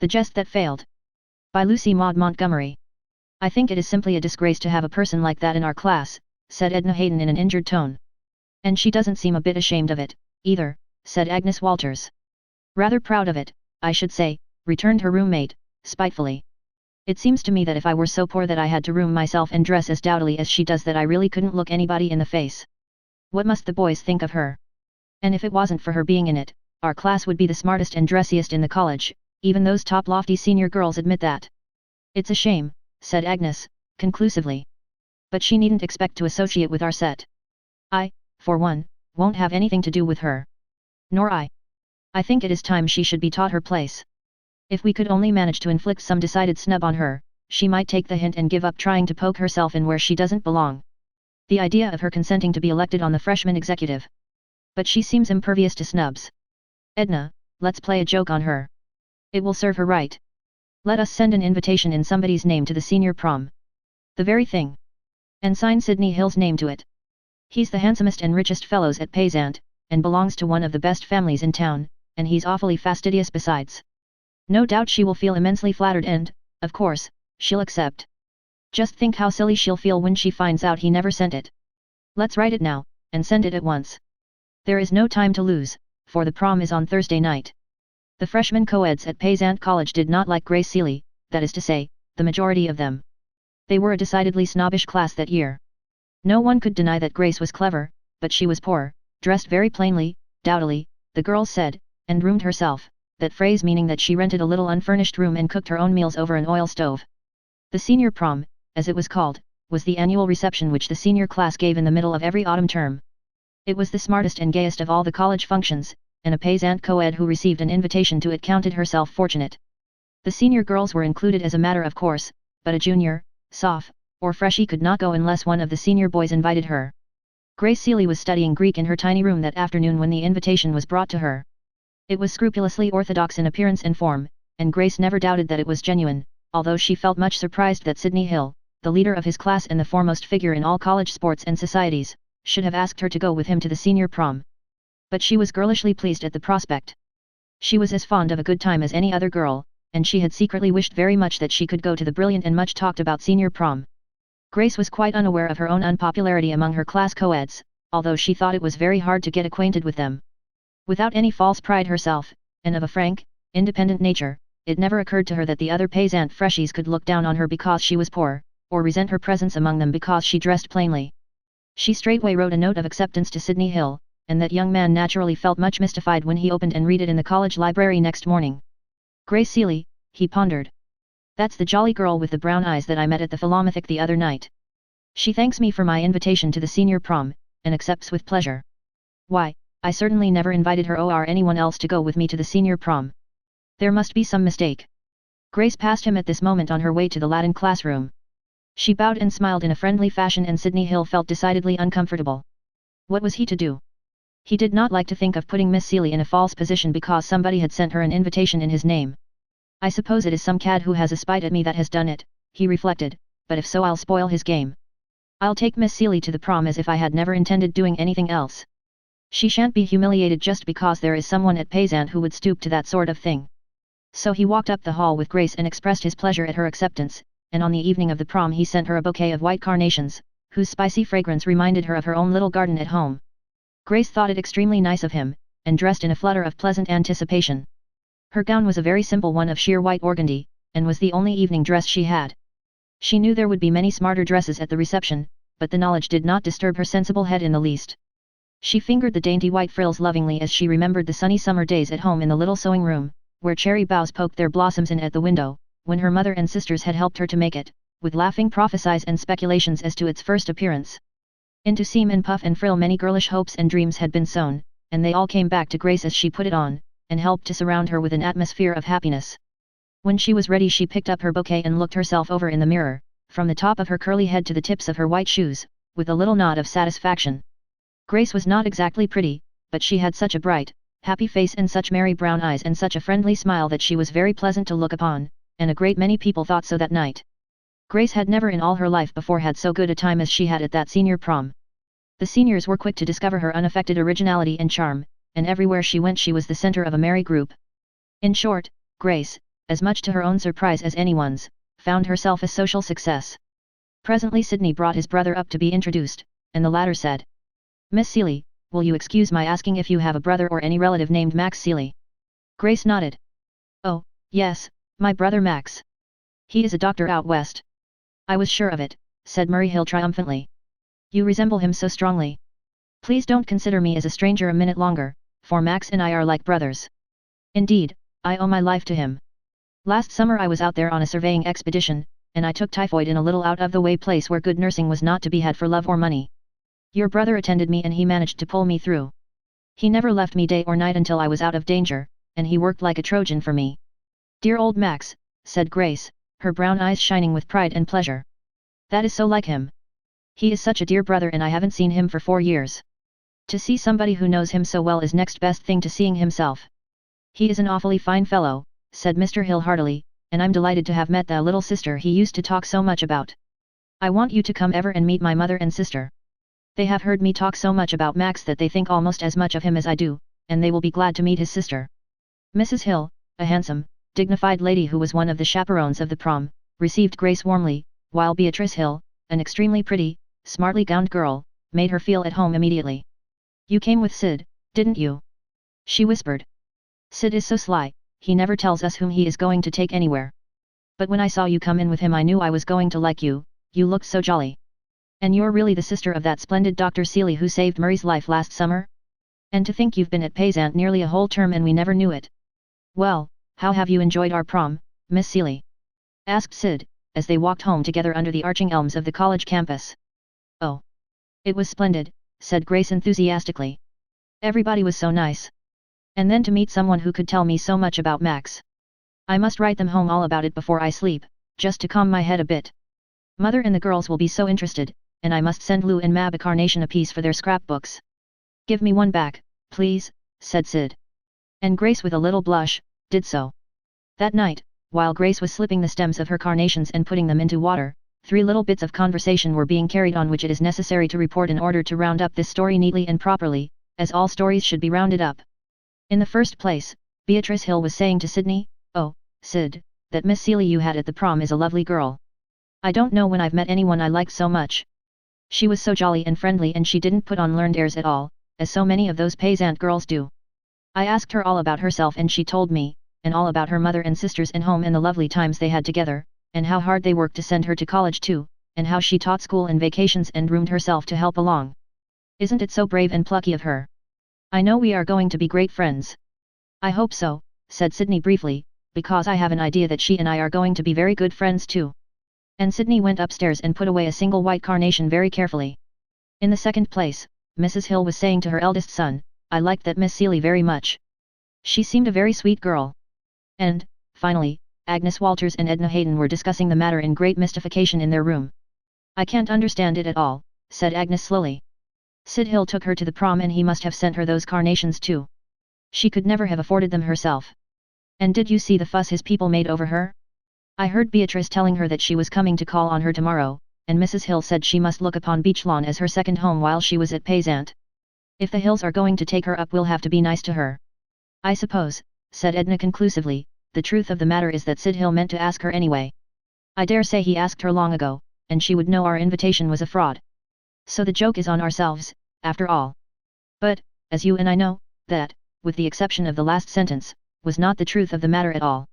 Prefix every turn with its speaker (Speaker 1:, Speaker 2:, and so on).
Speaker 1: The Jest That Failed. By Lucy Maud Montgomery. I think it is simply a disgrace to have a person like that in our class, said Edna Hayden in an injured tone. And she doesn't seem a bit ashamed of it, either, said Agnes Walters. Rather proud of it, I should say, returned her roommate, spitefully. It seems to me that if I were so poor that I had to room myself and dress as dowdily as she does that I really couldn't look anybody in the face. What must the boys think of her? And if it wasn't for her being in it, our class would be the smartest and dressiest in the college, even those top lofty senior girls admit that. It's a shame, said Agnes, conclusively. But she needn't expect to associate with our set. I, for one, won't have anything to do with her. Nor I. I think it is time she should be taught her place. If we could only manage to inflict some decided snub on her, she might take the hint and give up trying to poke herself in where she doesn't belong. The idea of her consenting to be elected on the freshman executive. But she seems impervious to snubs. Edna, let's play a joke on her. It will serve her right. Let us send an invitation in somebody's name to the senior prom. The very thing. And sign Sidney Hill's name to it. He's the handsomest and richest fellows at Payzant, and belongs to one of the best families in town, and he's awfully fastidious besides. No doubt she will feel immensely flattered and, of course, she'll accept. Just think how silly she'll feel when she finds out he never sent it. Let's write it now, and send it at once. There is no time to lose, for the prom is on Thursday night. The freshman co-eds at Payzant College did not like Grace Seeley, that is to say, the majority of them. They were a decidedly snobbish class that year. No one could deny that Grace was clever, but she was poor, dressed very plainly, dowdily, the girls said, and roomed herself, that phrase meaning that she rented a little unfurnished room and cooked her own meals over an oil stove. The senior prom, as it was called, was the annual reception which the senior class gave in the middle of every autumn term. It was the smartest and gayest of all the college functions, and a Payzant co-ed who received an invitation to it counted herself fortunate. The senior girls were included as a matter of course, but a junior, soph, or freshie could not go unless one of the senior boys invited her. Grace Seeley was studying Greek in her tiny room that afternoon when the invitation was brought to her. It was scrupulously orthodox in appearance and form, and Grace never doubted that it was genuine, although she felt much surprised that Sidney Hill, the leader of his class and the foremost figure in all college sports and societies, should have asked her to go with him to the senior prom. But she was girlishly pleased at the prospect. She was as fond of a good time as any other girl, and she had secretly wished very much that she could go to the brilliant and much talked about senior prom. Grace was quite unaware of her own unpopularity among her class co-eds, although she thought it was very hard to get acquainted with them. Without any false pride herself, and of a frank, independent nature, it never occurred to her that the other Payzant freshies could look down on her because she was poor, or resent her presence among them because she dressed plainly. She straightway wrote a note of acceptance to Sidney Hill, and that young man naturally felt much mystified when he opened and read it in the college library next morning. Grace Seeley, he pondered. That's the jolly girl with the brown eyes that I met at the Philomathic the other night. She thanks me for my invitation to the senior prom, and accepts with pleasure. Why, I certainly never invited her or anyone else to go with me to the senior prom. There must be some mistake. Grace passed him at this moment on her way to the Latin classroom. She bowed and smiled in a friendly fashion and Sidney Hill felt decidedly uncomfortable. What was he to do? He did not like to think of putting Miss Seeley in a false position because somebody had sent her an invitation in his name. I suppose it is some cad who has a spite at me that has done it, he reflected, but if so I'll spoil his game. I'll take Miss Seeley to the prom as if I had never intended doing anything else. She shan't be humiliated just because there is someone at Payzant who would stoop to that sort of thing. So he walked up the hall with Grace and expressed his pleasure at her acceptance, and on the evening of the prom he sent her a bouquet of white carnations, whose spicy fragrance reminded her of her own little garden at home. Grace thought it extremely nice of him, and dressed in a flutter of pleasant anticipation. Her gown was a very simple one of sheer white organdy, and was the only evening dress she had. She knew there would be many smarter dresses at the reception, but the knowledge did not disturb her sensible head in the least. She fingered the dainty white frills lovingly as she remembered the sunny summer days at home in the little sewing room, where cherry boughs poked their blossoms in at the window, when her mother and sisters had helped her to make it, with laughing prophecies and speculations as to its first appearance. Into seam and puff and frill many girlish hopes and dreams had been sown, and they all came back to Grace as she put it on, and helped to surround her with an atmosphere of happiness. When she was ready she picked up her bouquet and looked herself over in the mirror, from the top of her curly head to the tips of her white shoes, with a little nod of satisfaction. Grace was not exactly pretty, but she had such a bright, happy face and such merry brown eyes and such a friendly smile that she was very pleasant to look upon, and a great many people thought so that night. Grace had never in all her life before had so good a time as she had at that senior prom. The seniors were quick to discover her unaffected originality and charm, and everywhere she went she was the center of a merry group. In short, Grace, as much to her own surprise as anyone's, found herself a social success. Presently Sydney brought his brother up to be introduced, and the latter said, "Miss Seeley, will you excuse my asking if you have a brother or any relative named Max Seeley?" Grace nodded. "Oh, yes, my brother Max. He is a doctor out west." "I was sure of it," said Murray Hill triumphantly. "You resemble him so strongly. Please don't consider me as a stranger a minute longer, for Max and I are like brothers. Indeed, I owe my life to him. Last summer I was out there on a surveying expedition, and I took typhoid in a little out-of-the-way place where good nursing was not to be had for love or money. Your brother attended me and he managed to pull me through. He never left me day or night until I was out of danger, and he worked like a Trojan for me." "Dear old Max," said Grace, her brown eyes shining with pride and pleasure. "That is so like him. He is such a dear brother and I haven't seen him for 4 years. To see somebody who knows him so well is next best thing to seeing himself." "He is an awfully fine fellow," said Mr. Hill heartily, "and I'm delighted to have met the little sister he used to talk so much about. I want you to come ever and meet my mother and sister. They have heard me talk so much about Max that they think almost as much of him as I do, and they will be glad to meet his sister." Mrs. Hill, a handsome, dignified lady who was one of the chaperones of the prom, received Grace warmly, while Beatrice Hill, an extremely pretty, smartly gowned girl, made her feel at home immediately. "You came with Sid, didn't you?" she whispered. "Sid is so sly, he never tells us whom he is going to take anywhere. But when I saw you come in with him I knew I was going to like you, you looked so jolly. And you're really the sister of that splendid Dr. Seeley who saved Murray's life last summer? And to think you've been at Payzant nearly a whole term and we never knew it. Well, how have you enjoyed our prom, Miss Seeley?" asked Sid, as they walked home together under the arching elms of the college campus. "Oh, it was splendid," said Grace enthusiastically. "Everybody was so nice. And then to meet someone who could tell me so much about Max. I must write them home all about it before I sleep, just to calm my head a bit. Mother and the girls will be so interested, and I must send Lou and Mab a carnation apiece for their scrapbooks." "Give me one back, please," said Sid. And Grace with a little blush, did so. That night, while Grace was slipping the stems of her carnations and putting them into water, 3 little bits of conversation were being carried on which it is necessary to report in order to round up this story neatly and properly, as all stories should be rounded up. In the first place, Beatrice Hill was saying to Sydney, "Oh, Sid, that Miss Seeley you had at the prom is a lovely girl. I don't know when I've met anyone I liked so much. She was so jolly and friendly and she didn't put on learned airs at all, as so many of those Payzant girls do. I asked her all about herself and she told me, and all about her mother and sisters and home and the lovely times they had together, and how hard they worked to send her to college too, and how she taught school and vacations and roomed herself to help along. Isn't it so brave and plucky of her? I know we are going to be great friends." "I hope so," said Sydney briefly, "because I have an idea that she and I are going to be very good friends too." And Sydney went upstairs and put away a single white carnation very carefully. In the second place, Mrs. Hill was saying to her eldest son, "I liked that Miss Seeley very much. She seemed a very sweet girl." And, finally, Agnes Walters and Edna Hayden were discussing the matter in great mystification in their room. "I can't understand it at all," said Agnes slowly. "Sid Hill took her to the prom and he must have sent her those carnations too. She could never have afforded them herself. And did you see the fuss his people made over her? I heard Beatrice telling her that she was coming to call on her tomorrow, and Mrs. Hill said she must look upon Beach Lawn as her second home while she was at Payzant. If the Hills are going to take her up we'll have to be nice to her." "I suppose," said Edna conclusively, "the truth of the matter is that Sid Hill meant to ask her anyway. I dare say he asked her long ago, and she would know our invitation was a fraud. So the joke is on ourselves, after all. But, as you and I know, that, with the exception of the last sentence, was not the truth of the matter at all."